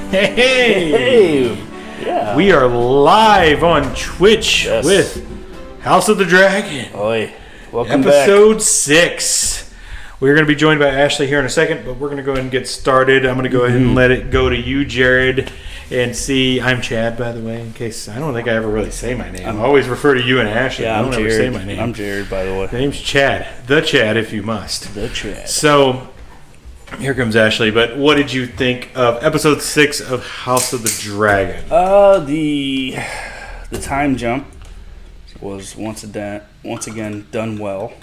Hey! Yeah. We are live on Twitch Yes. with House of the Dragon, Oi. Welcome back. episode 6. We're going to be joined by Ashley here in a second, but we're going to go ahead and get started. I'm going to go ahead and let it go to you, Jared, and see. I'm Chad, by the way, in case I don't think I ever really say my name. I always refer to you and Ashley. Yeah, I don't I'm ever Jared. say my name. I'm Jared, by the way. My name's Chad. The Chad, if you must. The Chad. So, here comes Ashley. But what did you think of episode 6 of House of the Dragon? The time jump was once again done well.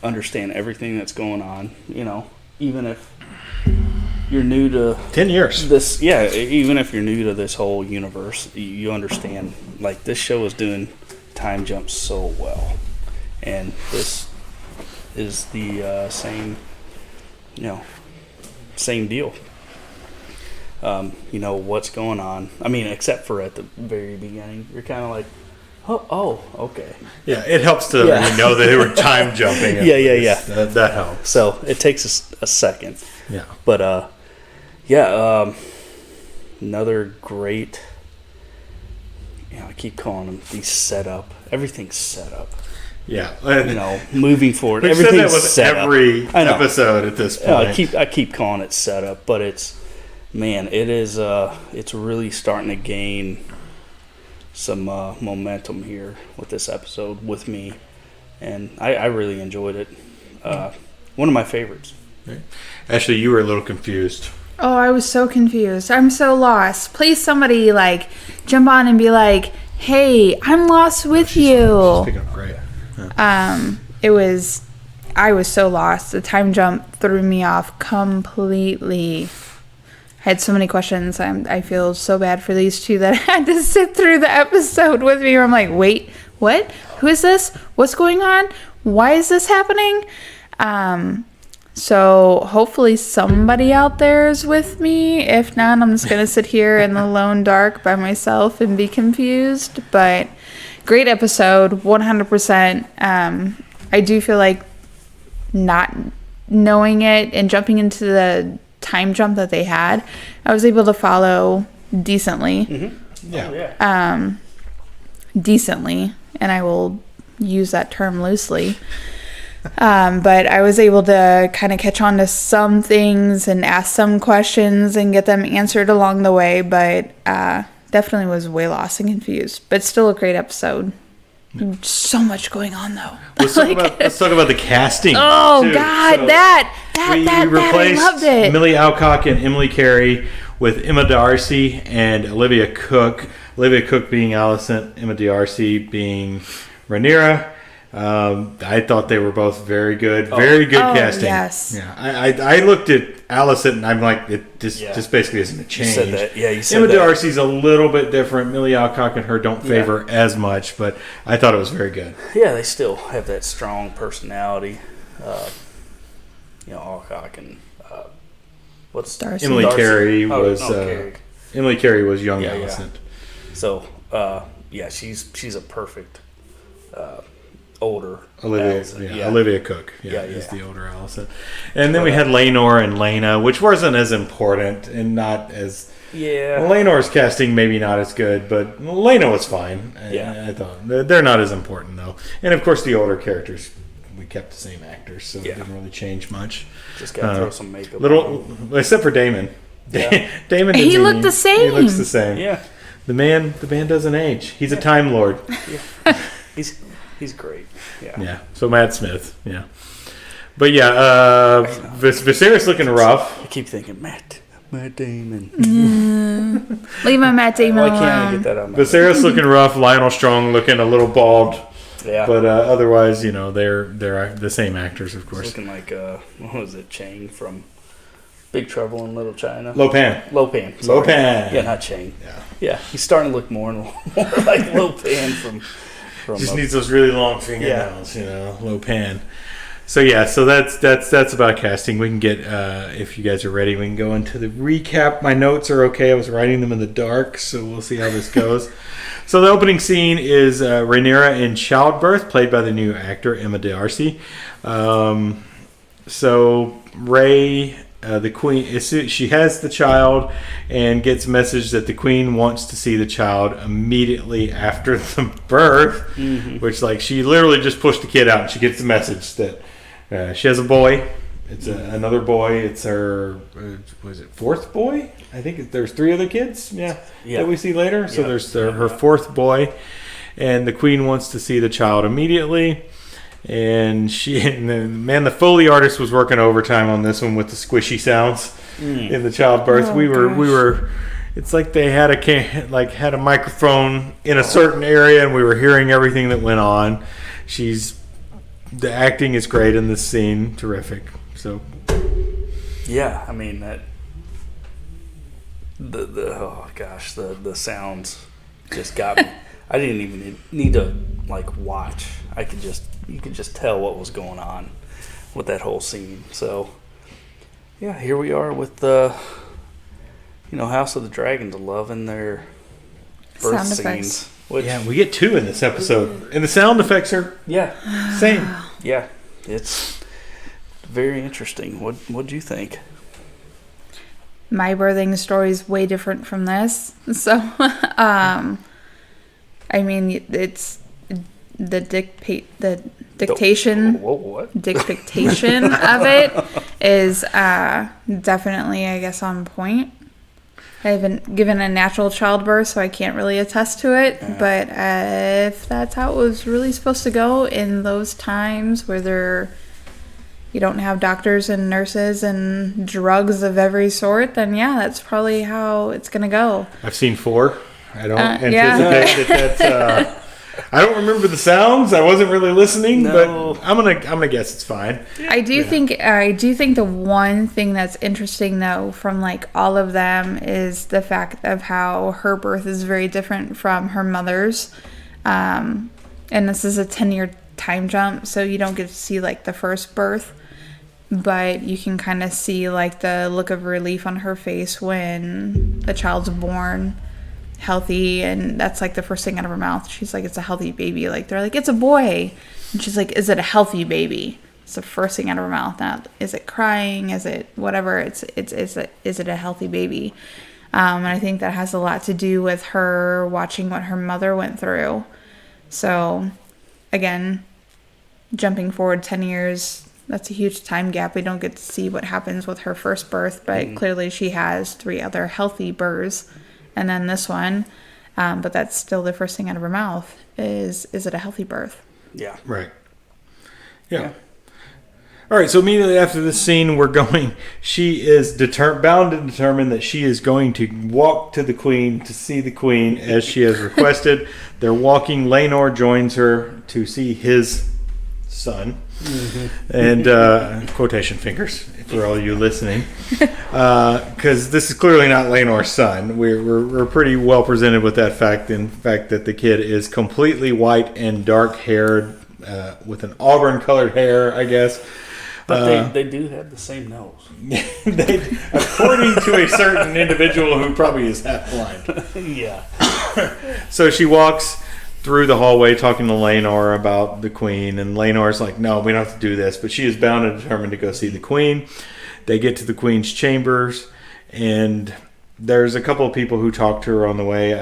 Understand everything that's going on. You know, even if you're new to 10 years. this, even if you're new to this whole universe, you understand. Like, this show is doing time jumps so well, and this is the same deal. You know what's going on. I mean, except for at the very beginning, you're kind of like, oh, okay. Yeah, it helps to know that they were time jumping. Yeah. That helps. So it takes a second, Yeah. but another great. I keep calling them these setup. Everything's set up. Yeah. Moving forward, We've said everything's that with set every up. I know. episode at this point. I keep calling it setup, but it's really starting to gain some momentum here with this episode with me, and I really enjoyed it. One of my favorites. Ashley, you were a little confused. Oh, I was so confused. I'm so lost. Please, somebody jump on and be like, "Hey, I'm lost with you." Speaking of great. I was so lost. The time jump threw me off completely. I had so many questions. I feel so bad for these two that had to sit through the episode with me. Where I'm like, wait, what? Who is this? What's going on? Why is this happening? So hopefully somebody out there is with me. If not, I'm just going to sit here in the lone dark by myself and be confused. But great episode, 100%. I do feel like not knowing it and jumping into the time jump that they had, I was able to follow decently. Mm-hmm. Yeah. Decently, and I will use that term loosely. But I was able to kind of catch on to some things and ask some questions and get them answered along the way, but definitely was way lost and confused. But still a great episode. So much going on, though. Let's talk about the casting. Oh, too. God, So that we I replaced loved it. Millie Alcock and Emily Carey with Emma D'Arcy and Olivia Cook. Olivia Cook being Alicent, Emma D'Arcy being Rhaenyra. I thought they were both very good. Very good casting. Yes. Yeah. I looked at Alicent and I'm like, it just basically isn't a change. You said that. Yeah, you said Emma that. D'Arcy's a little bit different. Millie Alcock and her don't favor as much, but I thought it was very good. Yeah, they still have that strong personality. Alcock and what's Darcy. Emily Carey was Carey. Emily Carey was young Yeah, Alicent. So she's a perfect older Olivia, Alicent. Olivia Cook, Yeah, is yeah. the older Alicent. And then we had Laenor and Laena, which wasn't as important and not as. Laenor's casting maybe not as good, but Laena was fine. Yeah. I thought they're not as important though. And of course, the older characters we kept the same actors, so it didn't really change much. Just gotta throw some makeup on. Except for Daemon. Yeah. Daemon. He looked the same. He looks the same. Yeah, The man doesn't age. He's a Time Lord. he's great. Yeah. So Matt Smith. Yeah. But yeah, Viserys looking rough. I keep thinking Matt Damon. Leave my Matt Damon Why can't I alone. get that on my Viserys looking rough. Lionel Strong looking a little bald. Yeah, But otherwise, they're the same actors, of it's course. looking like what was it? Chang from Big Trouble in Little China. Lopan. Sorry. Lopan. Yeah, not Chang. Yeah. Yeah, he's starting to look more and more like Lopan from. Just needs those really long fingernails, Lopan. So that's about casting. We can get if you guys are ready, we can go into the recap. My notes are okay. I was writing them in the dark, so we'll see how this goes. So the opening scene is Rhaenyra in childbirth, played by the new actor Emma D'Arcy. So Ray the queen, she has the child and gets a message that the queen wants to see the child immediately after the birth, which like she literally just pushed the kid out and she gets the message that she has a boy. It's another boy. It's her, was it fourth boy? I think there's 3 other kids, that we see later. So there's her 4th boy, and the queen wants to see the child immediately. And the Foley artist was working overtime on this one with the squishy sounds in the childbirth. Oh, we were. It's like they had a microphone in a certain area, and we were hearing everything that went on. The acting is great in this scene, terrific. So, yeah, I mean that. The sounds just got me. I didn't even need to watch. You could just tell what was going on with that whole scene. So, yeah, here we are with the, House of the Dragons loving their birth Sound scenes. effects. Which, we get 2 in this episode, and the sound effects are same. Yeah, it's very interesting. What do you think? My birthing story is way different from this. So, I mean, it's the dictation. What? Dictation of it is definitely, I guess, on point. I haven't given a natural childbirth, so I can't really attest to it. But if that's how it was really supposed to go in those times where you don't have doctors and nurses and drugs of every sort, then that's probably how it's going to go. I've seen 4. I don't anticipate that's. I don't remember the sounds. I wasn't really listening, but I'm gonna guess it's fine. I do think the one thing that's interesting though from all of them is the fact of how her birth is very different from her mother's, and this is a 10-year time jump, so you don't get to see the first birth, but you can kind of see the look of relief on her face when the child's born healthy, and that's the first thing out of her mouth. She's like, it's a healthy baby. They're like, it's a boy, and she's like, is it a healthy baby? It's the first thing out of her mouth. Now, is it crying? Is it whatever? Is it a healthy baby? And I think that has a lot to do with her watching what her mother went through. So again, jumping forward 10 years, that's a huge time gap. We don't get to see what happens with her first birth, but clearly she has 3 other healthy births. And then this one, but that's still the first thing out of her mouth is it a healthy birth? Yeah. Right. Yeah. All right, so immediately after this scene, she is bound and determined that she is going to walk to the queen to see the queen as she has requested. They're walking. Laenor joins her to see his son. And quotation fingers for all you listening, because this is clearly not Laenor's son. We're pretty well presented with that fact. In fact, that the kid is completely white and dark haired, with an auburn colored hair, I guess. But they do have the same nose. According to a certain individual who probably is half blind. Yeah. So she walks through the hallway talking to Laenor about the queen, and Laenor's like, no, we don't have to do this, but she is bound and determined to go see the queen. They get to the queen's chambers, and there's a couple of people who talk to her on the way.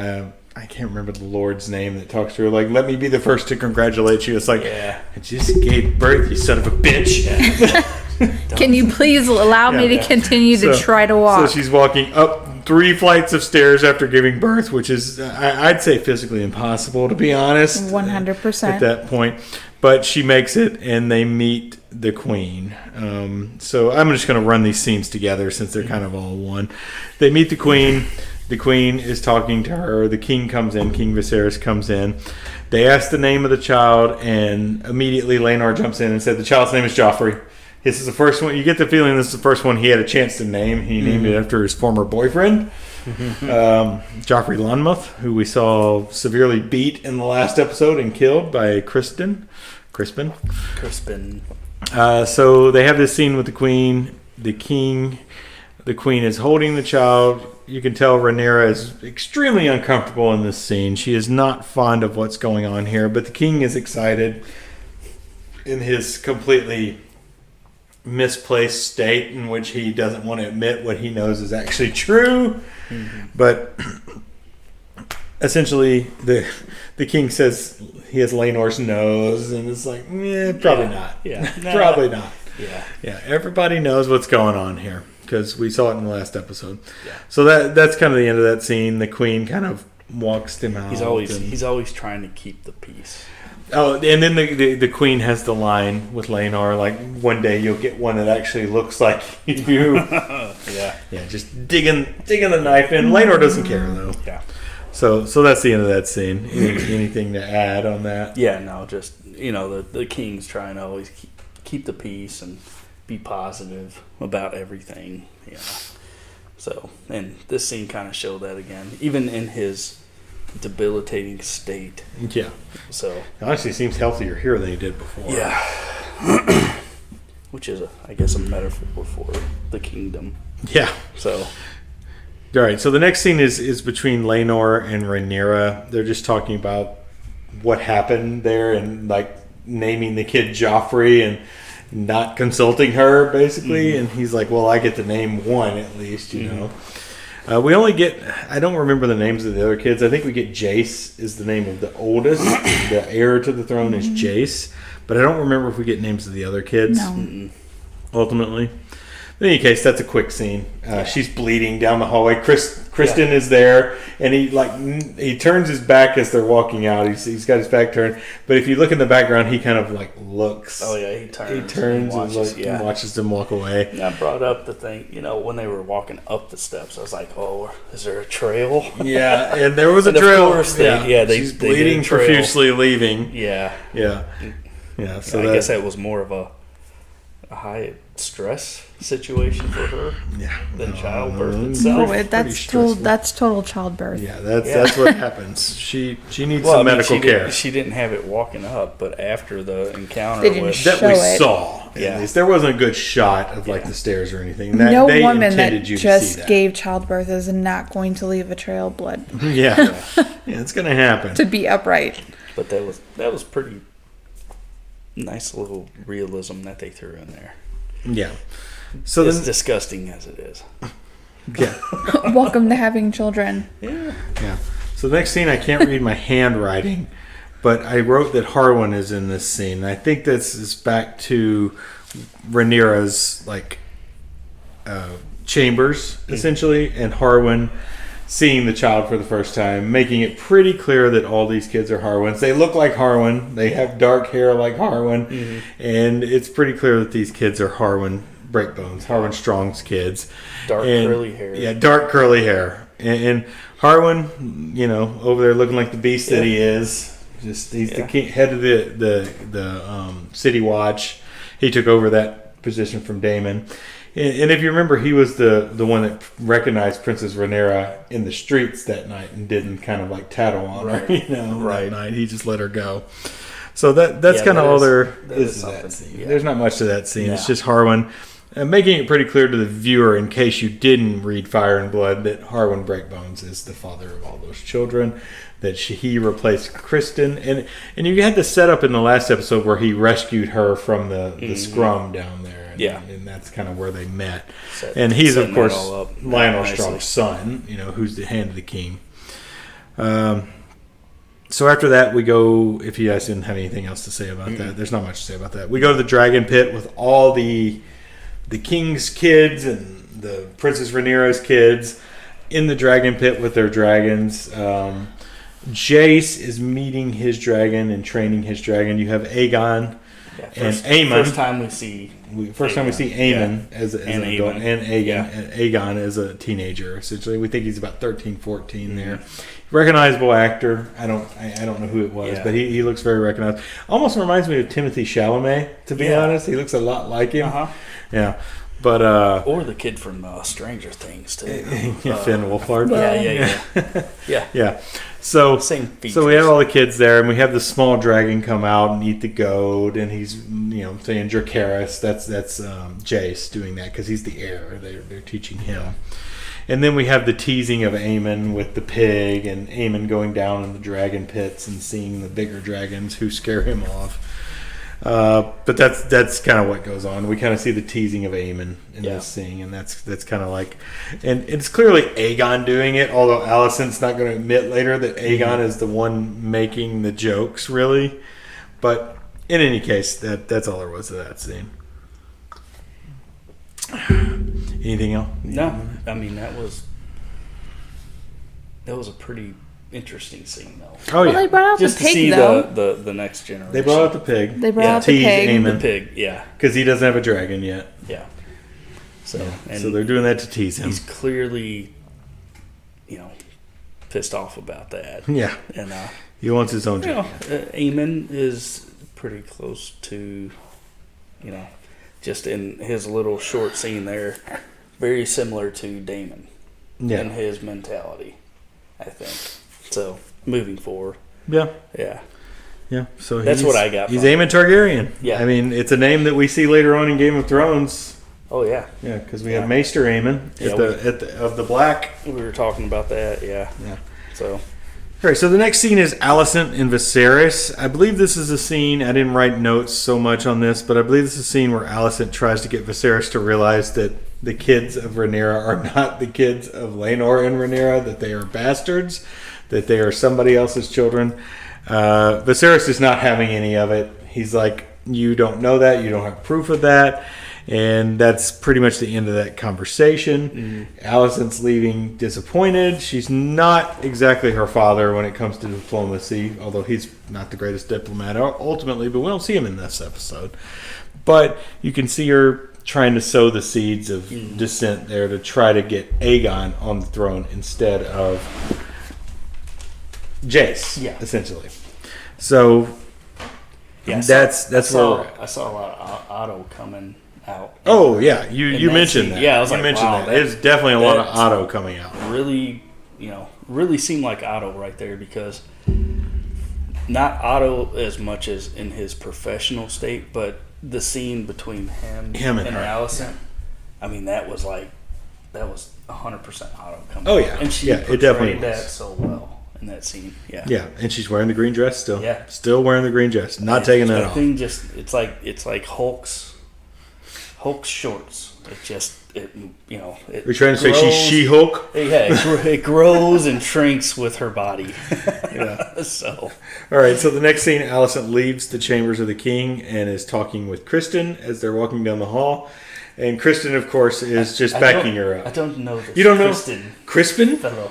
I can't remember the Lord's name that talks to her, let me be the first to congratulate you. It's I just gave birth, you son of a bitch. Can you please allow me to continue to try to walk? So she's walking up 3 flights of stairs after giving birth, which is, I'd say, physically impossible, to be honest. 100%. At that point. But she makes it, and they meet the queen. So I'm just going to run these scenes together since they're kind of all one. They meet the queen. The queen is talking to her. The king comes in. King Viserys comes in. They ask the name of the child, and immediately Laenor jumps in and said, the child's name is Joffrey. This is the first one. You get the feeling this is the first one he had a chance to name. He named it after his former boyfriend, Joffrey Lonmouth, who we saw severely beat in the last episode and killed by Crispin. So they have this scene with the queen, the king. The queen is holding the child. You can tell Rhaenyra is extremely uncomfortable in this scene. She is not fond of what's going on here, but the king is excited in his completely misplaced state in which he doesn't want to admit what he knows is actually true. But essentially, the king says he has Laenor's nose, and it's like, probably not. Yeah. Probably not. Yeah. Yeah, everybody knows what's going on here because we saw it in the last episode. Yeah. So that's kind of the end of that scene. The queen kind of walks him out. He's always trying to keep the peace. Oh, and then the queen has the line with Laenor, like, one day you'll get one that actually looks like you. Yeah. Yeah, just digging the knife in. Laenor doesn't care, though. Yeah. So that's the end of that scene. Anything to add on that? Yeah, no, just, the king's trying to always keep the peace and be positive about everything, So, and this scene kind of showed that again, even in his debilitating state. Yeah. So, He honestly seems healthier here than he did before. yeah. Which is, I guess, a metaphor for the kingdom. Yeah. So, All right, so the next scene is between Laenor and Rhaenyra. They're just talking about what happened there and, like, naming the kid Joffrey and not consulting her, basically. And he's like, well, I get to name one at least, you know. We only get, I don't remember the names of the other kids. I think we get Jace is the name of the oldest. The heir to the throne is Jace. But I don't remember if we get names of the other kids ultimately. In any case, that's a quick scene. She's bleeding down the hallway. Kristen is there, and he turns his back as they're walking out. He's got his back turned, but if you look in the background, he kind of like looks. oh yeah, he turns. And watches them walk away. And I brought up the thing, when they were walking up the steps, I was like, "Oh, is there a trail?" Yeah, and there was a And of trail. course she's they bleeding did a trail. profusely, leaving. Yeah. Yeah. So I guess that was more of a high stress situation for her than childbirth itself. That's total childbirth. Yeah, that's what happens. She needs some medical care. She didn't have it walking up, but after the encounter They didn't with show That we it. saw. At Yeah. least. There wasn't a good shot of like the stairs or anything. No They woman intended that you to see just that. gave childbirth is not going to leave a trail of blood Yeah, it's gonna happen. to be upright. but that was pretty nice little realism that they threw in there. Yeah. So As then, disgusting as it is. yeah, Welcome to having children. Yeah. yeah. So the next scene, I can't read my handwriting, but I wrote that Harwin is in this scene. And I think this is back to Rhaenyra's chambers essentially, and Harwin seeing the child for the first time, making it pretty clear that all these kids are Harwins. They look like Harwin. They have dark hair like Harwin, and it's pretty clear that these kids are Harwin Breakbones, Harwin Strong's kids. Dark curly hair. Yeah, dark curly hair. And Harwin, over there looking like the beast that he is. Just he's the head of the City Watch. He took over that position from Daemon. And if you remember, he was the one that recognized Princess Rhaenyra in the streets that night and didn't kind of like tattle on her, that night. He just let her go. So that's kind of all there is to that scene. There's not much to that scene. It's just Harwin making it pretty clear to the viewer, in case you didn't read Fire and Blood, that Harwin Breakbones is the father of all those children. That he replaced Kristen, and you had the setup in the last episode where he rescued her from the scrum down there. And that's kind of where they met. And he's of course Lionel Strong's son, who's the hand of the king. So after that, we go. If you guys didn't have anything else to say about that, there's not much to say about that. We go to the Dragon Pit with all the king's kids and the Princess Rhaenyra's kids in the Dragon Pit with their dragons. Jace is meeting his dragon and training his dragon. You have Aegon and Aemon. First time we see Aemon as an adult, and Aegon as a teenager. Essentially, we think he's about 13, 14 there. Recognizable actor. I don't know who it was, but he looks very recognizable. Almost reminds me of Timothée Chalamet. To be honest, he looks a lot like him. Yeah. But or the kid from Stranger Things too. Finn Wolfhard. Yeah. So same features. So we have all the kids there, and we have the small dragon come out and eat the goat, and he's saying Dracarys. That's Jace doing that because he's the heir. They're teaching him. And then we have the teasing of Aemon with the pig, and Aemon going down in the dragon pits and seeing the bigger dragons who scare him off. But that's kind of what goes on. We kind of see the teasing of Aemon in Yeah. this scene, and that's kind of like, and it's clearly Aegon doing it. Although Alicent's not going to admit later that Aegon is the one making the jokes, really. But in any case, that's all there was to that scene. Anything else? No, I mean that was a pretty interesting scene though. Oh Well, they yeah, brought out Just the to see pig, though. the next generation. they brought out the pig. They brought Yeah. out the Teased pig. Aemon. the pig. Yeah, Because he doesn't have a dragon yet. yeah. So and So they're doing that to tease him. he's clearly, pissed off about that. Yeah, And he wants his own dragon. Eamon is pretty close to, just in his little short scene there, very similar to Daemon and Yeah, his mentality, I think. So moving forward, yeah, yeah, yeah. So That's what I got He's from it. Aemon Targaryen. Yeah. I mean, it's a name that we see later on in Game of Thrones. oh yeah, Yeah, because we Yeah. have Maester Aemon Yeah, of the Black. we were talking about that, yeah. Yeah. So All right, so the next scene is Alicent and Viserys. I believe this is a scene, I didn't write notes so much on this, but I believe this is a scene where Alicent tries to get Viserys to realize that the kids of Rhaenyra are not the kids of Laenor and Rhaenyra, that they are bastards, that they are somebody else's children. Viserys is not having any of it. He's like, you don't know that, you don't have proof of that. And that's pretty much the end of that conversation. Alicent's leaving disappointed. She's not exactly her father when it comes to diplomacy, although he's not the greatest diplomat ultimately, but we don't see him in this episode. But you can see her trying to sow the seeds of dissent there to try to get Aegon on the throne instead of Jace, Yeah. essentially. So yeah, that's where we're at. I saw a lot of Otto coming out. Oh yeah, you that mentioned scene. that. Yeah, I was you like, mentioned wow, that. that- There's definitely a lot of that's- Otto coming out. Really, really seemed like Otto right there, because not Otto as much as in his professional state, but the scene between him and her. Alicent. I mean, that was 100% Otto coming. Oh, out. yeah. and she Yeah, it portrayed definitely was. that so well in that scene. Yeah, Yeah, and she's wearing the green dress still. Yeah. Still wearing the green dress. Not taking that off. thing just it's like Hulk's shorts. It You're trying to say she's She-Hulk? Yeah, it grows and shrinks with her body. Yeah. So All right, so the next scene, Alicent leaves the chambers of the king and is talking with Kristen as they're walking down the hall. And Kristen, of course, is just backing her I up. don't know this. You don't know Kristen Crispin? fellow.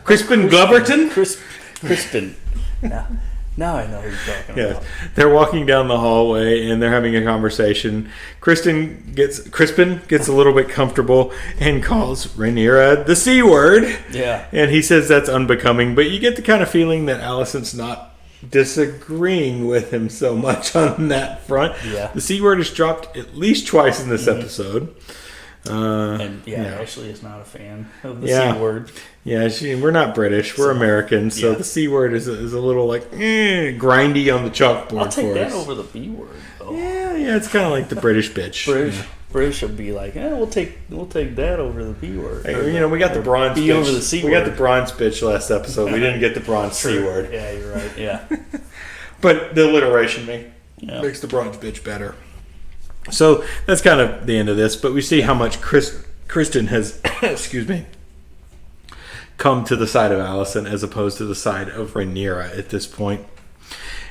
Crispin Gloverton? Crispin. Now I know who you're talking Yeah, about. they're walking down the hallway and they're having a conversation. Crispin gets a little bit comfortable and calls Rhaenyra the C word. Yeah. And he says that's unbecoming, but you get the kind of feeling that Alicent's not disagreeing with him so much on that front. Yeah. The C word is dropped at least twice in this episode. And yeah. Ashley is not a fan of the Yeah. C word. Yeah, we're not British, we're Americans, so yeah. the C word is a little like grindy on the chalkboard I'll take for that us. over the B word though. Yeah, it's kind of like the British bitch. British would be like, we'll take that over the B word. Hey, we got the bronze B bitch. over the C we word. got the bronze bitch last episode. We didn't get the bronze C True. word. Yeah, you're right. Yeah. But the alliteration Yeah. makes the bronze bitch better. So that's kind of the end of this. But we see how much Kristen has, excuse me, come to the side of Alicent as opposed to the side of Rhaenyra at this point.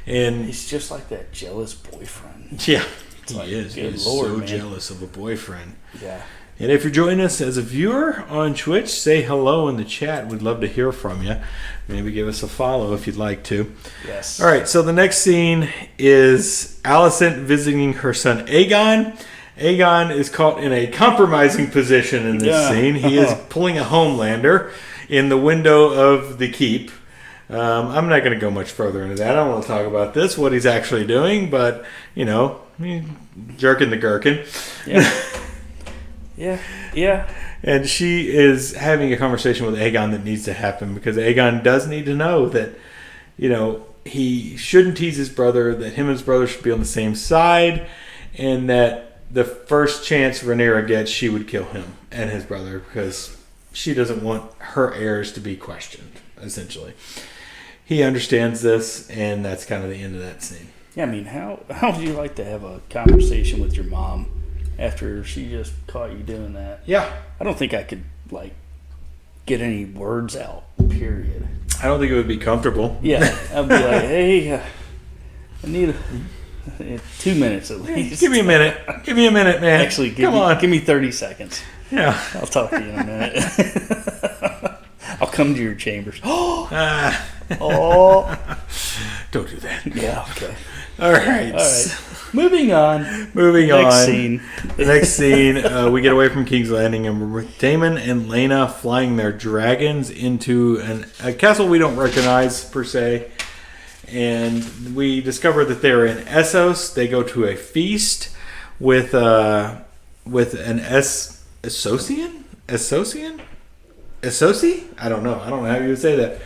And He's just like that jealous boyfriend. yeah, like, he is. He good is Lord, so man. jealous of a boyfriend. Yeah. And if you're joining us as a viewer on Twitch, say hello in the chat. We'd love to hear from you. Maybe give us a follow if you'd like to. Yes. All right, so the next scene is Alicent visiting her son Aegon. Aegon is caught in a compromising position in this Yeah. scene. He is pulling a Homelander in the window of the keep. I'm not going to go much further into that. I don't want to talk about this, what he's actually doing, but, jerking the gherkin. Yeah. Yeah. Yeah. And she is having a conversation with Aegon that needs to happen because Aegon does need to know that, he shouldn't tease his brother, that him and his brother should be on the same side, and that the first chance Rhaenyra gets, she would kill him and his brother because she doesn't want her heirs to be questioned, essentially. He understands this, and that's kind of the end of that scene. Yeah, I mean, how would you like to have a conversation with your mom after she just caught you doing that? Yeah. I don't think I could like get any words out. Period. I don't think it would be comfortable. Yeah, I'd be like, hey, I need 2 minutes at least. Give me a minute. Give me a minute, man. Actually, give me 30 seconds. Yeah. I'll talk to you in a minute. I'll come to your chambers. Oh, Don't do that. yeah, okay. All right. All right. Moving on. Moving Next on. scene. The next scene, we get away from King's Landing, and we're with Damon and Lena flying their dragons into a castle we don't recognize per se. And we discover that they're in Essos. They go to a feast with an Associan? Associ? I don't know. I don't know how you would say that.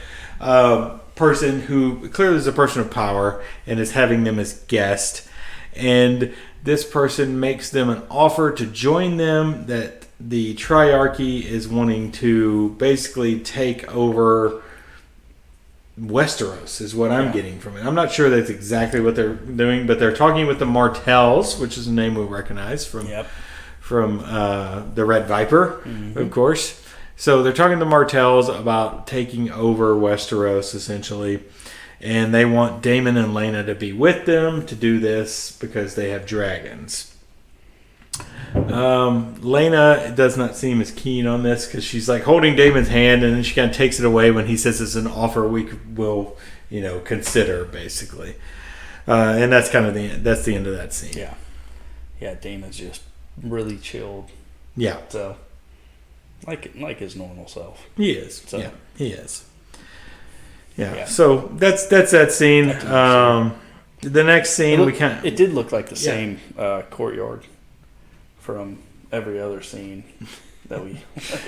Person who clearly is a person of power and is having them as guest. And this person makes them an offer to join them, that the Triarchy is wanting to basically take over Westeros, is what I'm getting from it. I'm not sure that's exactly what they're doing, but they're talking with the Martells, which is a name we recognize from the Red Viper, of course. So they're talking to Martells about taking over Westeros, essentially. And they want Damon and Lena to be with them to do this because they have dragons. Lena does not seem as keen on this because she's like holding Damon's hand, and then she kind of takes it away when he says it's an offer we will, consider, basically. And that's kind of the end of that scene. Yeah. Yeah, Damon's just really chilled. Yeah. So, like his normal self. He is. So. Yeah, he is. Yeah. So that's that scene. The next scene it did look like the same courtyard from every other scene that we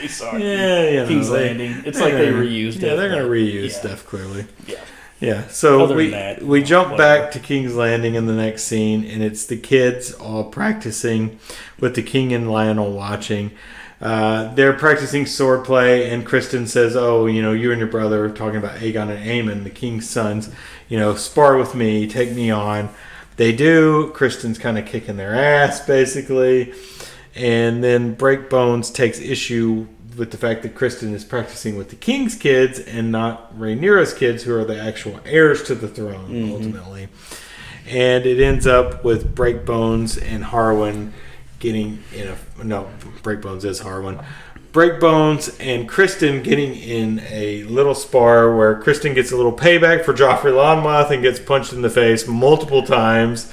saw. King's Landing. It's like they reused it. Yeah, they're gonna reuse stuff clearly. Yeah. Yeah. So Other than that, we jump back to King's Landing in the next scene, and it's the kids all practicing with the king and Lionel watching. They're practicing swordplay, and Kristen says, "Oh, you and your brother are talking about Aegon and Aemon, the king's sons. Spar with me, take me on." They do. Kristen's kind of kicking their ass, basically, and then Breakbones takes issue with the fact that Kristen is practicing with the king's kids and not Rhaenyra's kids, who are the actual heirs to the throne, ultimately. And it ends up with Breakbones and Harwin getting Breakbones is Harwin. Breakbones and Kristen getting in a little spar where Kristen gets a little payback for Joffrey Lonmouth and gets punched in the face multiple times.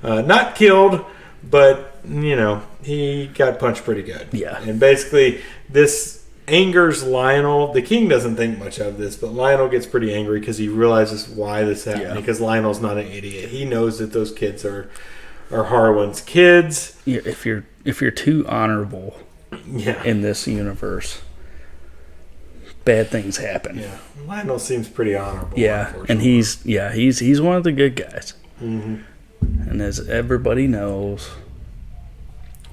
Not killed, but, he got punched pretty good. Yeah. And basically, this angers Lionel. The king doesn't think much of this, but Lionel gets pretty angry because he realizes why this happened. Because Lionel's not an idiot. He knows that those kids are Harwin's kids. Yeah, if you're too honorable in this universe, bad things happen. Yeah, Lionel seems pretty honorable. Yeah, and he's one of the good guys. Mm-hmm. And as everybody knows,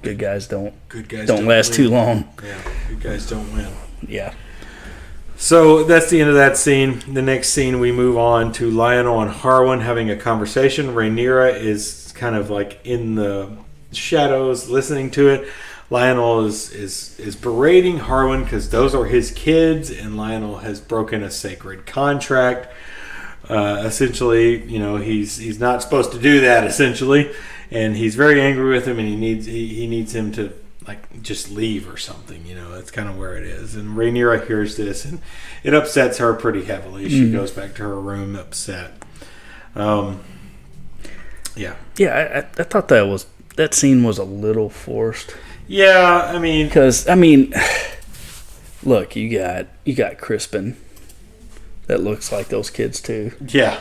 good guys don't last win. too long. Yeah, good guys don't win. Yeah. So that's the end of that scene. The next scene, we move on to Lionel and Harwin having a conversation. Rhaenyra is kind of like in the shadows listening to it. Lionel is berating Harwin because those are his kids, and Lionel has broken a sacred contract. Essentially, he's not supposed to do that, essentially, and he's very angry with him, and he needs him to just leave or something. That's kind of where it is. And Rhaenyra hears this, and it upsets her pretty heavily. She goes back to her room upset. Yeah. Yeah, I thought that scene was a little forced. Yeah, I mean, because look, you got Crispin that looks like those kids too. Yeah.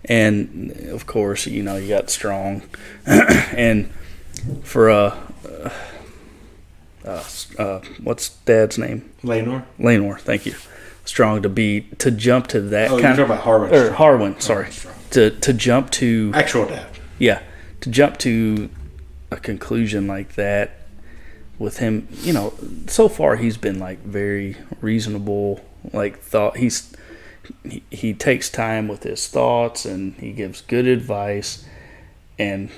And of course, you got Strong, and for what's Dad's name? Laenor. Thank you. Strong to jump to that. Oh, you're talking about Harwin. Or Harwin, sorry. To jump to actual dad. Yeah, to jump to a conclusion like that with him, so far he's been very reasonable. He takes time with his thoughts, and he gives good advice. and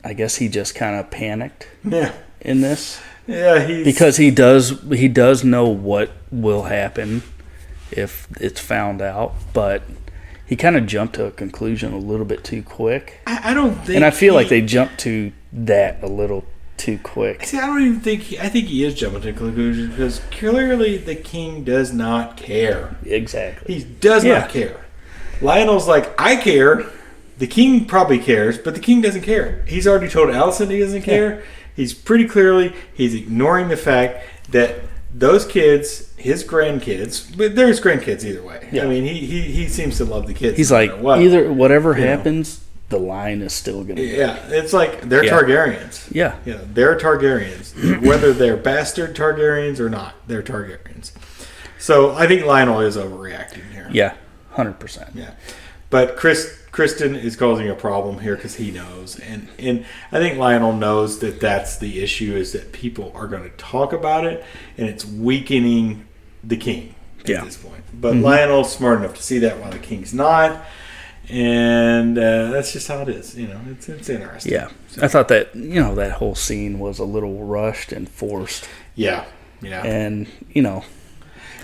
I guess he just kind of panicked Yeah. in this. Yeah, Because he does know what will happen if it's found out, but he kind of jumped to a conclusion a little bit too quick. I don't think, And I feel like they jumped to that a little too quick. See, I don't even think. I think he is jumping to conclusions because clearly the king does not care. Exactly. He does Yeah. not care. Lionel's like, I care. The king probably cares, but the king doesn't care. He's already told Allison he doesn't care. He's pretty clearly he's ignoring the fact that those kids, his grandkids, but they're his grandkids either way. Yeah. I mean, he seems to love the kids. He's no like, matter what. either whatever You know. happens, the line is still going to be. Yeah, it's like they're Yeah. Targaryens. Yeah. You know, they're Targaryens. Whether they're bastard Targaryens or not, they're Targaryens. So I think Lionel is overreacting here. Yeah, 100%. Yeah. But Kristen is causing a problem here because he knows. And I think Lionel knows that that's the issue, is that people are going to talk about it, and it's weakening the king at Yeah. this point. But Lionel's smart enough to see that while the king's not. And that's just how it is. You know, it's interesting. Yeah. I thought that, that whole scene was a little rushed and forced. Yeah. Yeah. And,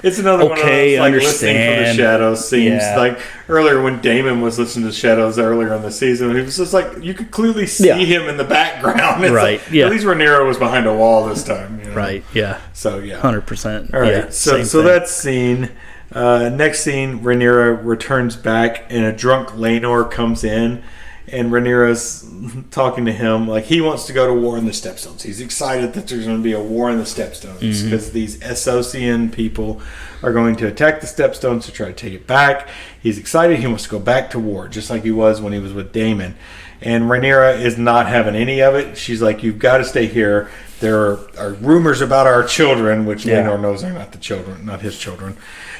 It's another one of Okay, those, like, listening for the understand. shadows scenes. Yeah. Like earlier when Damon was listening to Shadows earlier in the season, it was just like you could clearly see Yeah. him in the background. It's Right, like, yeah. At least Rhaenyra was behind a wall this time. You know? right, yeah, So yeah. 100%. All right. Yeah, so same so thing. that scene. Next scene, Rhaenyra returns back, and a drunk Laenor comes in, and Rhaenyra's talking to him like he wants to go to war in the Stepstones. He's excited that there's going to be a war in the Stepstones because these Esocian people are going to attack the Stepstones to try to take it back. He's excited. He wants to go back to war, just like he was when he was with Daemon. And Rhaenyra is not having any of it. She's like, "You've got to stay here. There are rumors about our children," which Yeah. Laenor knows are not the children, not his children.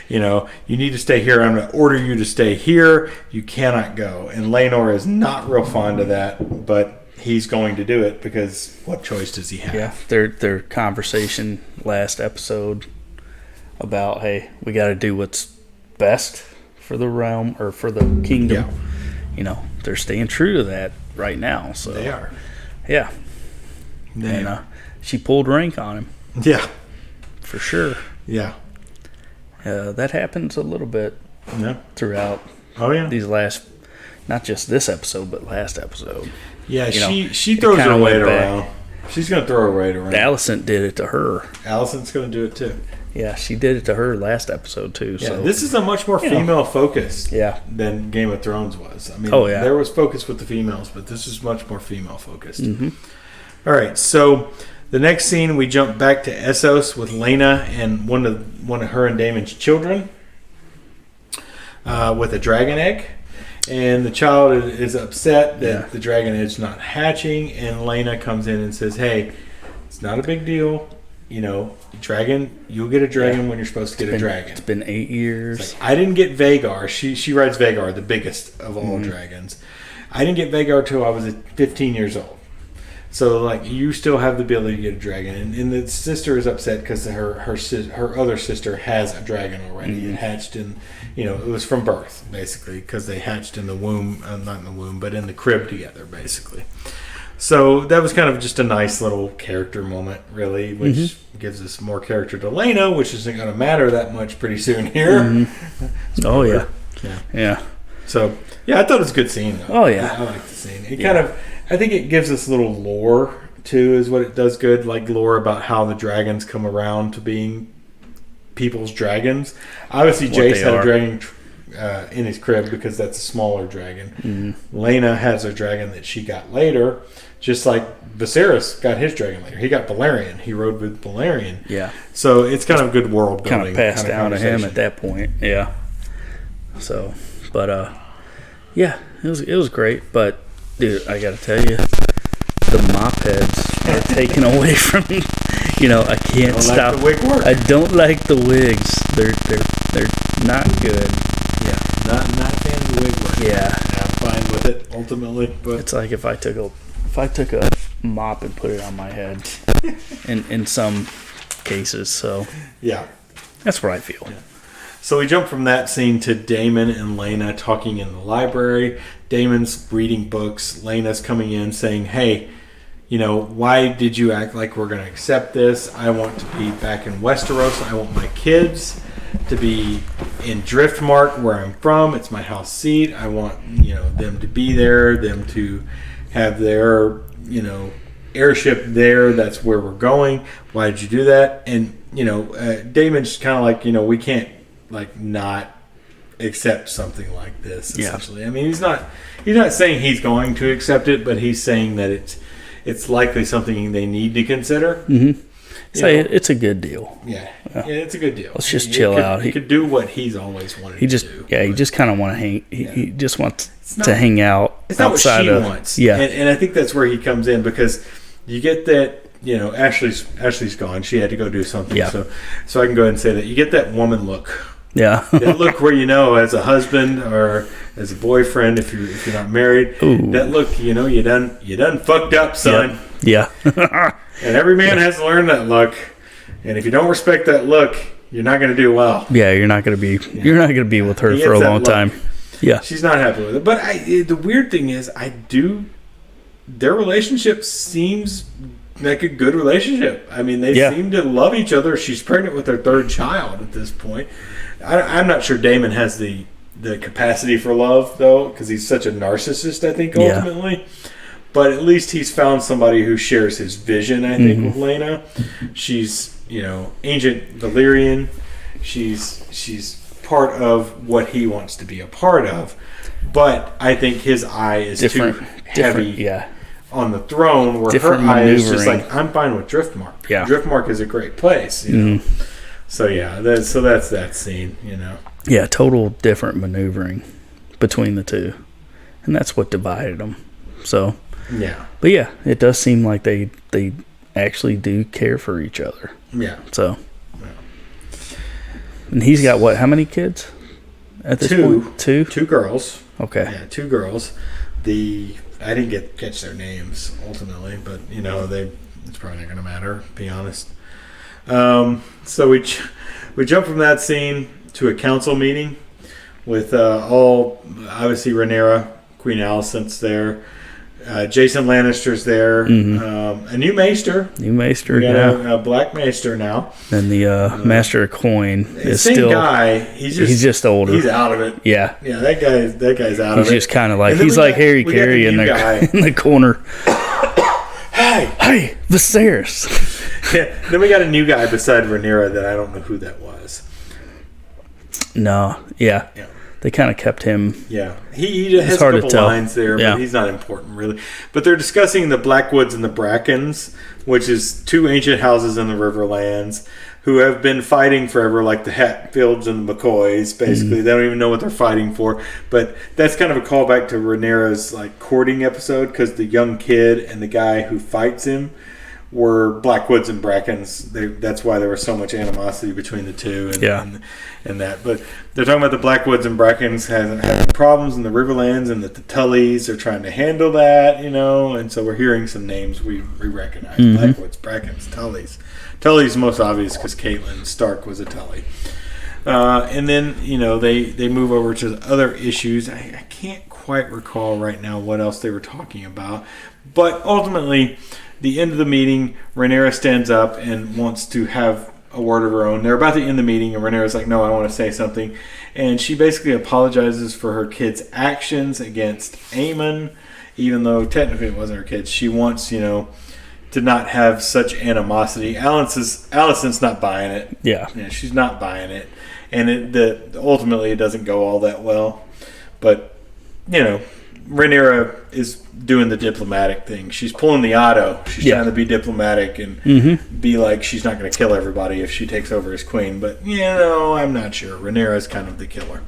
You know, you need to stay here. I'm going to order you to stay here. You cannot go. And Laenor is not real fond of that, but he's going to do it because what choice does he have? Yeah, their conversation last episode about, hey, we got to do what's best for the realm or for the kingdom. Yeah. They're staying true to that right now. So They are. Yeah. They And are. she pulled rank on him Yeah. for sure. Yeah. That happens a little bit Yeah. throughout Oh, yeah. these last, not just this episode, but last episode. Yeah, you know, she throws kinda her weight went back. around. She's going to throw her weight around. Alicent did it to her. Allison's going to do it too. Yeah, she did it to her last episode too. Yeah, So this is a much more you know. female focused Yeah. than Game of Thrones was. I mean, Oh, yeah. there was focus with the females, but this is much more female focused. Mm-hmm. All right, so the next scene we jump back to Essos with Lena and one of her and Damon's children with a dragon egg. And the child is upset that Yeah. the dragon egg's not hatching, and Lena comes in and says, "Hey, it's not a big deal. Dragon, you'll get a dragon when you're supposed to get a dragon." It's been 8 years. It's like, I didn't get Vagar. She rides Vagar, the biggest of all dragons. I didn't get Vagar till I was 15 years old. So, like, you still have the ability to get a dragon. And the sister is upset because her other sister has a dragon already. It hatched in, it was from birth, basically, because they hatched in the womb, not in the womb, but in the crib together, basically. So that was kind of just a nice little character moment, really, which gives us more character to Lena, which isn't going to matter that much pretty soon here. Oh, yeah. Yeah. Yeah. So, yeah, I thought it was a good scene, though. Oh, yeah. I like the scene. It kind of, I think it gives us a little lore, too, is what it does good. Like lore about how the dragons come around to being people's dragons. Obviously, What Jace they had a are. dragon in his crib because that's a smaller dragon. Lena has a dragon that she got later, just like Viserys got his dragon later. He got Balerion. He rode with Balerion. Yeah. So it's kind of good world building. Kind of passed down to him conversation. at that point. Yeah. So, but yeah, it was great. But dude, I got to tell you, the mop heads are taken away from me. I can't Don't stop. like the wig work. I don't like the wigs. They're not good. Yeah, not a fan of the wig work. Yeah. I'm fine with it ultimately, but It's like if I took a mop and put it on my head in some cases. So yeah. that's what I feel. So we jump from that scene to Damon and Lena talking in the library. Damon's reading books. Lena's coming in saying, hey, you know, why did you act like we're going to accept this? I want to be back in Westeros. I want my kids to be in Driftmark, where I'm from. It's my house seat. I want, you know, them to be there, them to have their, you know, airship there. That's where we're going. Why did you do that? And, you know, Damon's kind of like, you know, we can't, like, not accept something like this, essentially. Yeah. I mean, he's not saying he's going to accept it, but he's saying that it's likely something they need to consider. Mm-hmm. It's a good deal. Yeah, it's a good deal. Let's just chill out. He could do what he's always wanted to do. Yeah, he just kind of want to hang. He just wants to hang out. It's not what she wants. Yeah, and I think that's where he comes in, because you get that. You know, Ashley's gone. She had to go do something. Yeah. So I can go ahead and say that you get that woman look. Yeah. That look where, you know, as a husband or as a boyfriend, if you're not married, Ooh. that look, you know, you done fucked up, son. Yeah. And every man has to learn that look. And if you don't respect that look, you're not going to do well. Yeah, you're not going to be with her for a long time. Yeah. She's not happy with it. But the weird thing is, their relationship seems like a good relationship. I mean, they seem to love each other. She's pregnant with their third child at this point. I'm not sure Damon has the capacity for love, though, because he's such a narcissist, I think, ultimately. Yeah. But at least he's found somebody who shares his vision, I think, with Lena. She's, you know, ancient Valyrian. She's part of what he wants to be a part of. But I think his eye is too heavy on the throne, where her eye is just like, I'm fine with Driftmark. Yeah. Driftmark is a great place, you know. So that's that scene, you know. Yeah, total different maneuvering between the two, and that's what divided them. So yeah, but yeah, it does seem like they actually do care for each other. Yeah. So, and he's got what? How many kids at this point? Two girls. Okay. Yeah, 2 girls. I didn't catch their names ultimately, but you know it's probably not going to matter. To be honest. So we jump from that scene to a council meeting with obviously Rhaenyra, Queen Alicent's there, Jason Lannister's there, a new maester. We got a black maester now. And the Master of Coin is same still guy. He's just older. He's out of it. Yeah. Yeah, that guy's out of it. He's just kind of like Harry Carey in the corner. Hey, Viserys. Yeah. Then we got a new guy beside Rhaenyra that I don't know who that was. No. Yeah. They kind of kept him. Yeah. He has a couple lines there, but he's not important really. But they're discussing the Blackwoods and the Brackens, which is 2 ancient houses in the Riverlands who have been fighting forever, like the Hatfields and the McCoys, basically. They don't even know what they're fighting for. But that's kind of a callback to Rhaenyra's like courting episode, because the young kid and the guy who fights him were Blackwoods and Brackens. That's why there was so much animosity between the two. And that. But they're talking about the Blackwoods and Brackens having problems in the Riverlands, and that the Tullys are trying to handle that, you know. And so we're hearing some names we recognize. Blackwoods, Brackens, Tullys. Tully's most obvious because Catelyn Stark was a Tully. And then, you know, they move over to other issues. I can't quite recall right now what else they were talking about. But ultimately, the end of the meeting, Rhaenyra stands up and wants to have a word of her own. They're about to end the meeting, and Rhaenyra's like, no, I want to say something. And she basically apologizes for her kid's actions against Aemon, even though technically it wasn't her kid. She wants, you know, to not have such animosity. Alicent's not buying it. Yeah, she's not buying it. And ultimately it doesn't go all that well. But, you know, Rhaenyra is doing the diplomatic thing. She's pulling the Otto. She's trying to be diplomatic and be like she's not going to kill everybody if she takes over as queen. But, you know, I'm not sure. Rhaenyra is kind of the killer.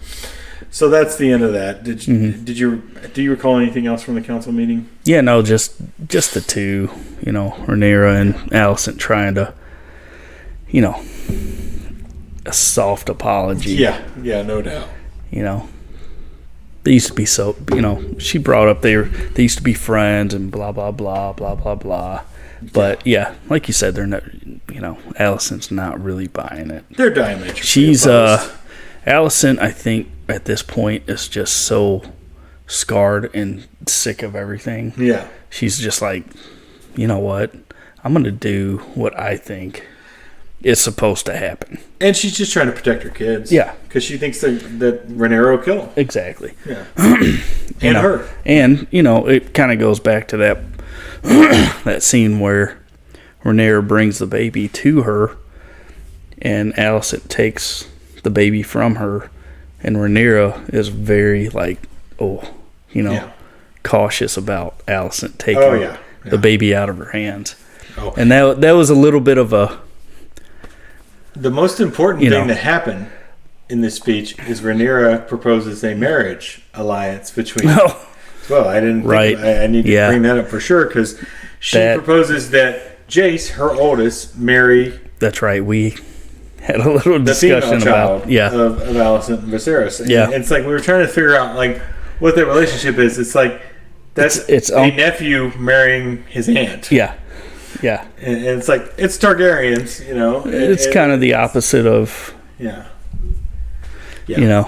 So that's the end of that. Do you recall anything else from the council meeting? Yeah, no, just the two, you know, Rhaenyra and Alicent trying to, you know, a soft apology. Yeah, no doubt. You know, they used to be so, you know, she brought up they used to be friends and blah blah blah blah blah blah. But yeah, like you said, they're not, you know, Alicent's not really buying it. They're diametrically She's opposed. Alicent, I think, at this point is just so scarred and sick of everything. Yeah. She's just like, you know what? I'm going to do what I think is supposed to happen. And she's just trying to protect her kids. Yeah. Because she thinks that Rhaenyra will kill him. Exactly. Yeah. And her. And, it kind of goes back to that that scene where Rhaenyra brings the baby to her and Alicent takes the baby from her, and Rhaenyra is very cautious about Alicent taking the baby out of her hands. Oh. And that was a little bit of a... The most important thing that happened in this speech is Rhaenyra proposes a marriage alliance between... Well, I didn't think... I need to bring that up for sure, because she proposes that Jace, her oldest, marry... That's right. We had a little discussion about of Alicent and Viserys. And it's like we were trying to figure out what their relationship is. It's like that's it's a nephew marrying his aunt. Yeah. And it's like it's Targaryens, It's kind of the opposite of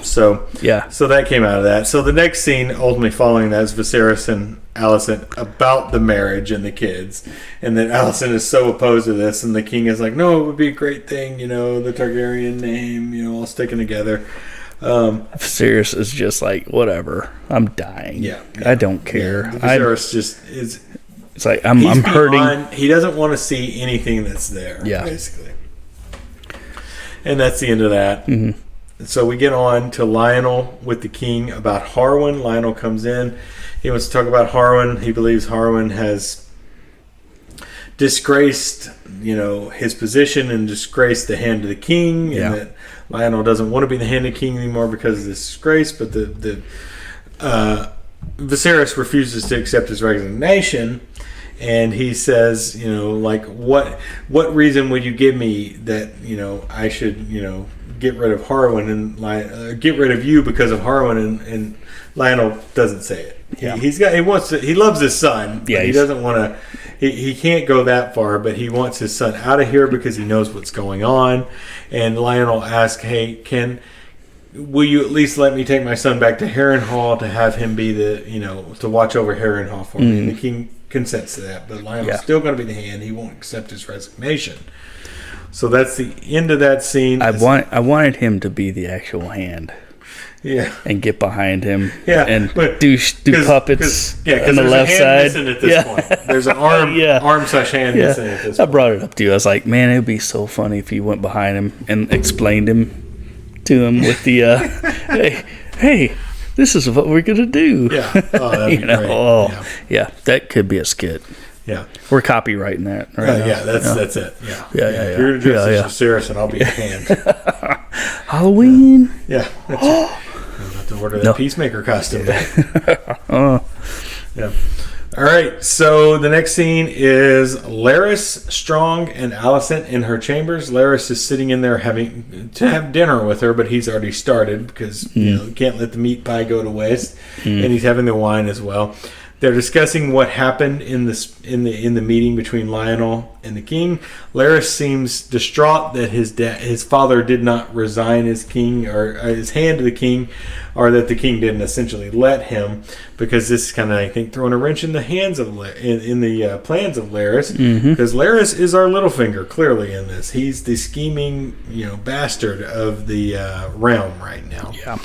So that came out of that. So the next scene, ultimately following that, is Viserys and Alicent about the marriage and the kids, and then Alicent is so opposed to this, and the king is like, "No, it would be a great thing, the Targaryen name, all sticking together." Viserys is just like, whatever. I'm dying. I don't care. Viserys just is. It's like I'm hurting. He doesn't want to see anything that's there. Basically. And that's the end of that. Mm-hmm. So we get on to Lionel with the king about Harwin. Lionel comes in. He wants to talk about Harwin. He believes Harwin has disgraced, his position and disgraced the hand of the king, and that Lionel doesn't want to be the hand of the king anymore because of this disgrace. But the Viserys refuses to accept his resignation, and he says, what reason would you give me that I should get rid of Harwin and get rid of you because of Harwin, and Lionel doesn't say it. He loves his son. But he doesn't want to. He can't go that far, but he wants his son out of here because he knows what's going on. And Lionel asks, "Hey, will you at least let me take my son back to Harrenhal to have him be to watch over Harrenhal for me?" And the king consents to that, but Lionel's still going to be the hand. He won't accept his resignation. So that's the end of that scene. I wanted him to be the actual hand. Yeah. And get behind him. Yeah. And do puppets on the left side. At this point. There's an arm /hand missing at this point. I brought it up to you. I was like, man, it would be so funny if you went behind him and explained him to him with the hey, this is what we're gonna do. Yeah. Oh, that'd be great. Yeah, that could be a skit. Yeah. We're copywriting that right now. Yeah, that's it. Yeah. You're dressed as Viserys and I'll be a hand. Halloween. Yeah. That's it. I'll have to order that Peacemaker costume. Yeah. All right. So the next scene is Larys, Strong, and Alicent in her chambers. Larys is sitting in there having to have dinner with her, but he's already started because you can't let the meat pie go to waste, and he's having the wine as well. They're discussing what happened in the meeting between Lionel and the king. Larys seems distraught that his father did not resign as king or his hand to the king, or that the king didn't essentially let him, because this is kind of, I think, throwing a wrench in the hands of in the plans of Larys, because Larys is our Littlefinger clearly in this. He's the scheming bastard of the realm right now. Yeah.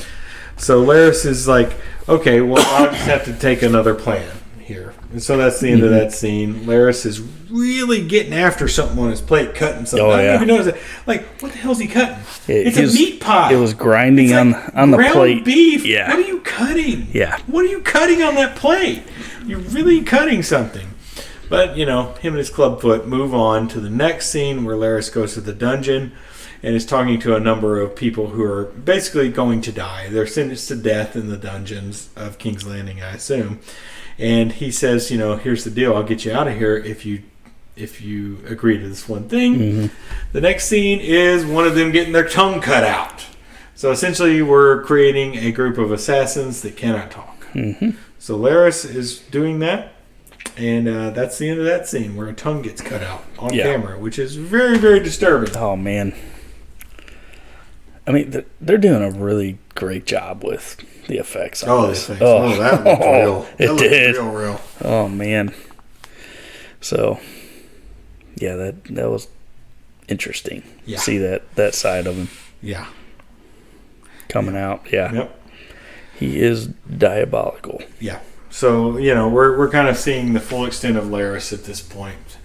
So Larys is like, okay, well, I'll just have to take another plan here. And so that's the end of that scene. Larys is really getting after something on his plate, cutting something. I don't even notice it. Like, what the hell's he cutting? It's a meat pie. It was grinding on the plate. Ground beef. Yeah. What are you cutting? Yeah. What are you cutting on that plate? You're really cutting something. But, him and his clubfoot move on to the next scene where Larys goes to the dungeon and is talking to a number of people who are basically going to die. They're sentenced to death in the dungeons of King's Landing, I assume. And he says, here's the deal. I'll get you out of here if you agree to this one thing. The next scene is one of them getting their tongue cut out. So essentially we're creating a group of assassins that cannot talk. So Larys is doing that. And that's the end of that scene where a tongue gets cut out on camera, which is very, very disturbing. Oh, man. mean, they're doing a really great job with the effects. On This this. thing. Oh, that looked real. It That looked did. real. Oh man. So, yeah, that was interesting. Yeah. See that side of him Yeah. coming out. Yeah. Yep. He is diabolical. Yeah. So, we're kind of seeing the full extent of Laris at this point.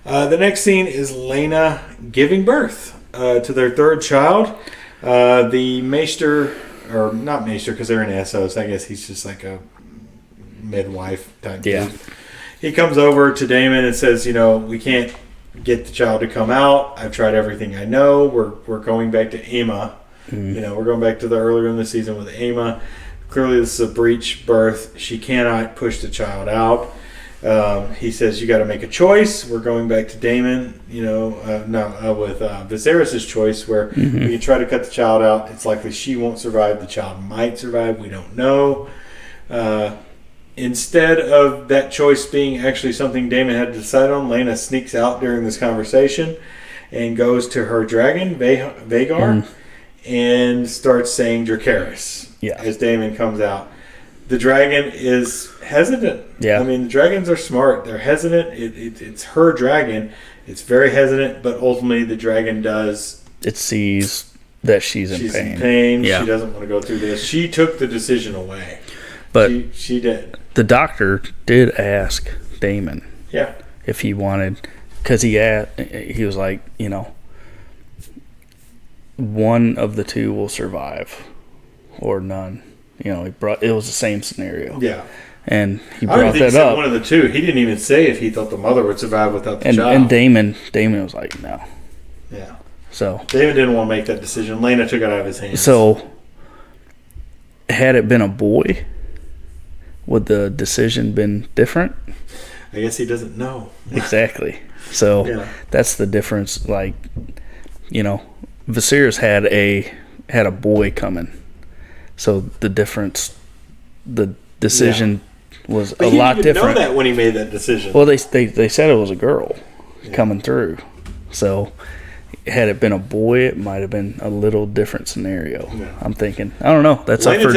The next scene is Lena giving birth to their third child. The Maester, or not Maester because they're in Essos, I guess he's just like a midwife type Yeah. dude. He comes over to Damon and says, we can't get the child to come out. I've tried everything I know. We're going back to Ema. We're going back to the earlier in the season with Ema. Clearly, this is a breech birth. She cannot push the child out. He says, you got to make a choice. We're going back to Damon, with Viserys' choice, where we can try to cut the child out. It's likely she won't survive. The child might survive. We don't know. Instead of that choice being actually something Damon had to decide on, Lena sneaks out during this conversation and goes to her dragon, Vagar, and starts saying Dracarys as Damon comes out. The dragon is hesitant. Yeah. I mean, dragons are smart. They're hesitant. It's her dragon. It's very hesitant, but ultimately the dragon does. It sees that she's in pain. Yeah. She doesn't want to go through this. She took the decision away. But she did. The doctor did ask Damon if he wanted, because he was like, one of the two will survive or none. It was the same scenario. Yeah. And he I don't brought think he that said up. one of the two. He didn't even say if he thought the mother would survive without the child. And Damon was like, no. Yeah. So David didn't want to make that decision. Lena took it out of his hands. So had it been a boy, would the decision been different? I guess he doesn't know. Exactly. So that's the difference. Like, Viserys had a boy coming. So the decision was a lot different. He didn't know that when he made that decision. Well, they said it was a girl coming through. So had it been a boy, it might have been a little different scenario. Yeah. I'm thinking. I don't know. That's up for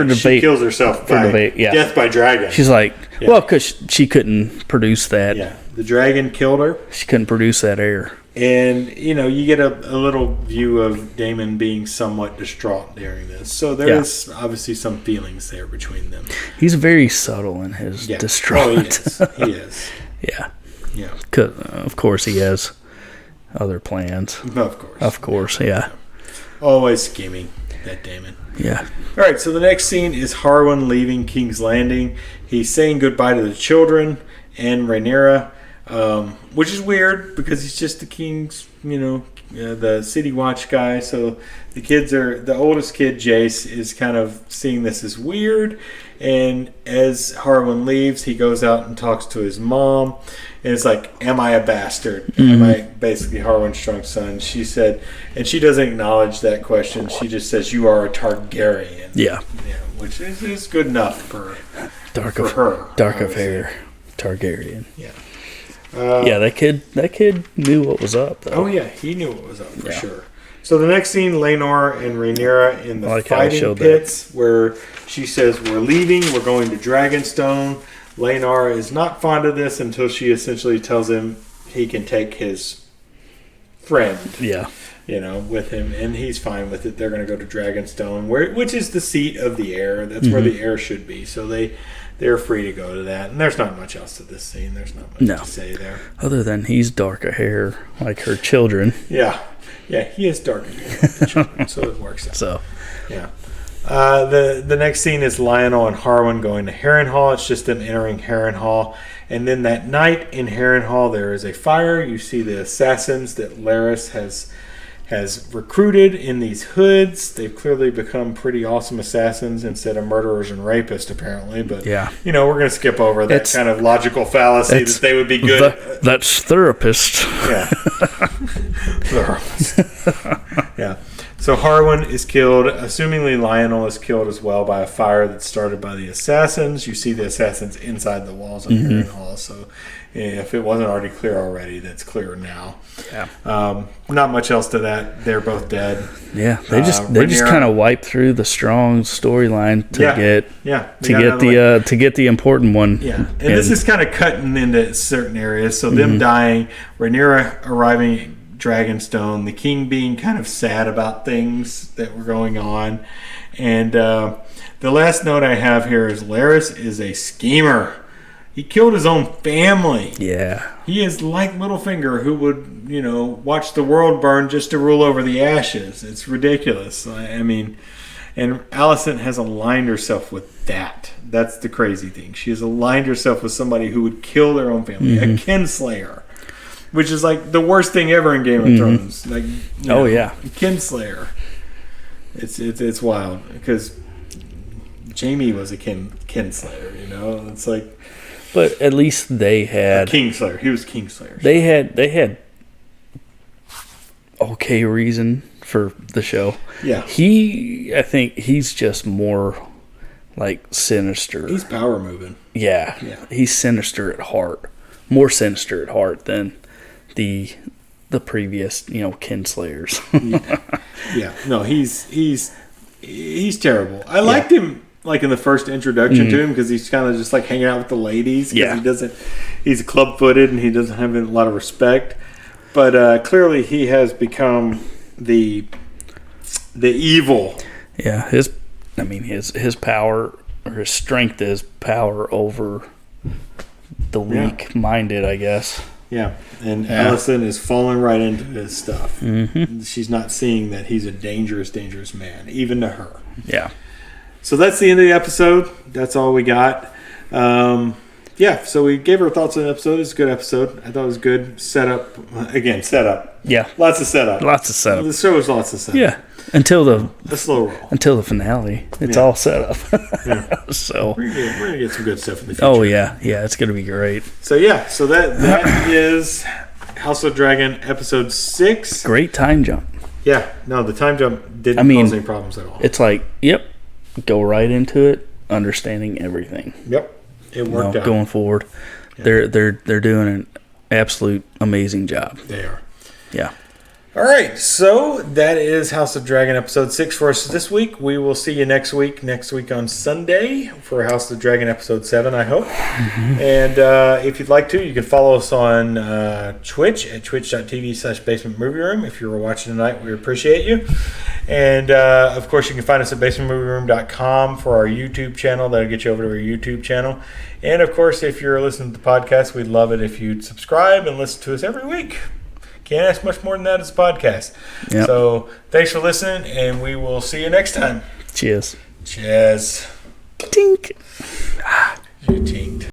debate. She kills herself by debate. Yeah. Death by dragon. She's like, well, because she couldn't produce that. Yeah, the dragon killed her. She couldn't produce that air. And, you get a little view of Damon being somewhat distraught during this. So there is obviously some feelings there between them. He's very subtle in his distraught. Oh, he is. Yeah. Yeah. Of course he has other plans. Of course, yeah. Always scheming, that Damon. Yeah. All right, so the next scene is Harwin leaving King's Landing. He's saying goodbye to the children and Rhaenyra. Which is weird because he's just the king's, the city watch guy. So the oldest kid, Jace, is kind of seeing this as weird. And as Harwin leaves, he goes out and talks to his mom. And it's like, am I a bastard? Am I basically Harwin's drunk son? She said, and she doesn't acknowledge that question. She just says, you are a Targaryen. Yeah. Which is good enough for her. Dark of hair. Targaryen. Yeah. That kid knew what was up, though. Oh, yeah, he knew what was up for sure. So the next scene, Laenor and Rhaenyra in the fighting pits, where she says, we're leaving, we're going to Dragonstone. Laenor is not fond of this until she essentially tells him he can take his friend, with him, and he's fine with it. They're going to go to Dragonstone, which is the seat of the heir. That's where the heir should be. So they're free to go to that. And there's not much else to this scene. There's not much to say there. Other than he's dark of hair, like her children. Yeah. Yeah, he is dark of hair like the children, so it works out. So. Yeah. The next scene is Lionel and Harwin going to Harrenhal. It's just them entering Harrenhal. And then that night in Harrenhal, there is a fire. You see the assassins that Larys has recruited in these hoods. They've clearly become pretty awesome assassins instead of murderers and rapists, apparently. But, we're going to skip over that kind of logical fallacy that they would be good. That's therapist. Yeah. Yeah. So Harwin is killed. Assumingly Lionel is killed as well by a fire that's started by the assassins. You see the assassins inside the walls of Harrenhal. So If it wasn't already clear already, that's clear now. Yeah. Not much else to that. They're both dead. Yeah, they just Rhaenyra- kind of wiped through the strong storyline to get they got the important one. Yeah, and this is kind of cutting into certain areas. So them dying, Rhaenyra arriving at Dragonstone, the king being kind of sad about things that were going on, and the last note I have here is Larys is a schemer. He killed his own family. Yeah. He is like Littlefinger, who would, watch the world burn just to rule over the ashes. It's ridiculous. I mean, and Alicent has aligned herself with that. That's the crazy thing. She has aligned herself with somebody who would kill their own family, a kinslayer, which is like the worst thing ever in Game of Thrones. Like, kinslayer. It's wild because Jaime was a kinslayer. It's like. But at least they had Kingslayer. He was Kingslayer. They had okay reason for the show. Yeah. I think he's just more like sinister. He's power moving. Yeah. He's sinister at heart. More sinister at heart than the previous, kinslayers. Yeah. No, he's terrible. I liked him. Like in the first introduction to him, because he's kind of just like hanging out with the ladies. Yeah, he's club-footed and he doesn't have a lot of respect. But clearly, he has become the evil. Yeah, his power or his strength is power over the weak-minded, I guess. Yeah, and Alicent is falling right into his stuff. Mm-hmm. She's not seeing that he's a dangerous, dangerous man, even to her. Yeah. So that's the end of the episode. That's all we got. So we gave our thoughts on the episode. It's a good episode. I thought it was good. Setup. Yeah. Lots of setup. The show was lots of setup. Yeah. Until the slow roll. Until the finale. It's all set up. So we're gonna get some good stuff in the future. Oh yeah. Yeah, it's gonna be great. So that is House of Dragon episode 6. Great time jump. Yeah. No, the time jump didn't cause any problems at all. It's like, go right into it, understanding everything. Yep, it worked out. Going forward, they're doing an absolute amazing job. They are. Yeah. All right, so that is House of Dragon episode 6 for us this week. We will see you next week on Sunday for House of Dragon episode 7, I hope. Mm-hmm. And if you'd like to, you can follow us on Twitch at twitch.tv/Basement Movie Room. If you were watching tonight, we appreciate you. And, of course, you can find us at basementmovieroom.com for our YouTube channel. That'll get you over to our YouTube channel. And, of course, if you're listening to the podcast, we'd love it if you'd subscribe and listen to us every week. Can't ask much more than that as a podcast. Yep. So thanks for listening, and we will see you next time. Cheers. Cheers. Tink. You tinked.